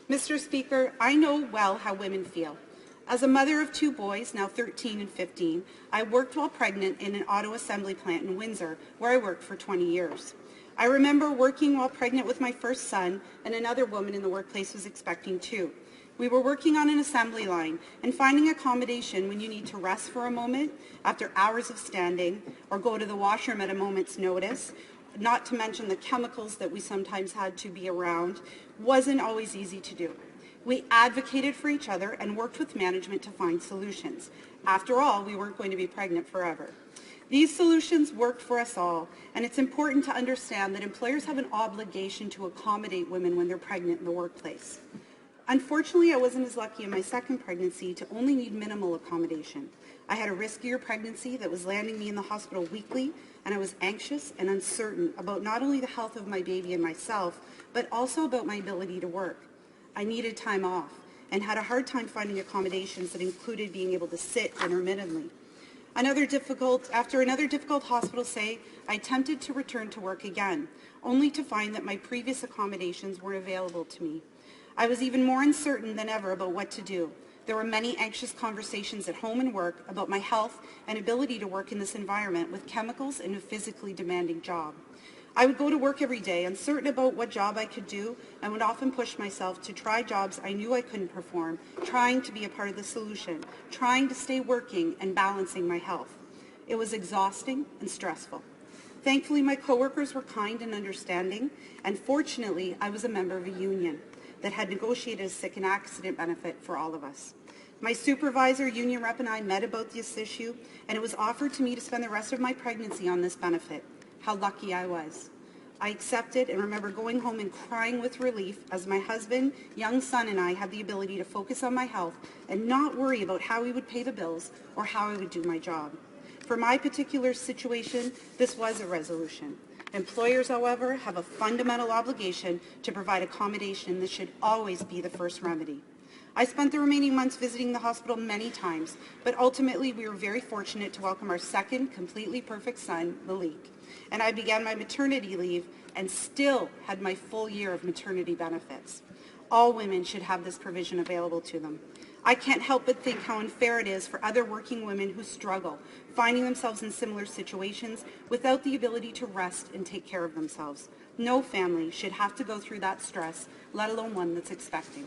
Mr. Speaker, I know well how women feel. As a mother of 2 boys, now 13 and 15, I worked while pregnant in an auto assembly plant in Windsor, where I worked for 20 years. I remember working while pregnant with my first son, and another woman in the workplace was expecting 2. We were working on an assembly line and finding accommodation when you need to rest for a moment after hours of standing or go to the washroom at a moment's notice, not to mention the chemicals that we sometimes had to be around, wasn't always easy to do. We advocated for each other and worked with management to find solutions. After all, we weren't going to be pregnant forever. These solutions worked for us all, and it's important to understand that employers have an obligation to accommodate women when they're pregnant in the workplace. Unfortunately, I wasn't as lucky in my second pregnancy to only need minimal accommodation. I had a riskier pregnancy that was landing me in the hospital weekly, and I was anxious and uncertain about not only the health of my baby and myself, but also about my ability to work. I needed time off and had a hard time finding accommodations that included being able to sit intermittently. After another difficult hospital stay, I attempted to return to work again, only to find that my previous accommodations weren't available to me. I was even more uncertain than ever about what to do. There were many anxious conversations at home and work about my health and ability to work in this environment with chemicals and a physically demanding job. I would go to work every day uncertain about what job I could do and would often push myself to try jobs I knew I couldn't perform, trying to be a part of the solution, trying to stay working and balancing my health. It was exhausting and stressful. Thankfully, my coworkers were kind and understanding, and fortunately, I was a member of a union that had negotiated a sick and accident benefit for all of us. My supervisor, union rep, and I met about this issue, and it was offered to me to spend the rest of my pregnancy on this benefit. How lucky I was. I accepted and remember going home and crying with relief as my husband, young son, and I had the ability to focus on my health and not worry about how we would pay the bills or how I would do my job. For my particular situation, this was a resolution. Employers, however, have a fundamental obligation to provide accommodation that should always be the first remedy. I spent the remaining months visiting the hospital many times, but ultimately we were very fortunate to welcome our second completely perfect son, Malik. And I began my maternity leave and still had my full year of maternity benefits. All women should have this provision available to them. I can't help but think how unfair it is for other working women who struggle, finding themselves in similar situations without the ability to rest and take care of themselves. No family should have to go through that stress, let alone one that's expecting.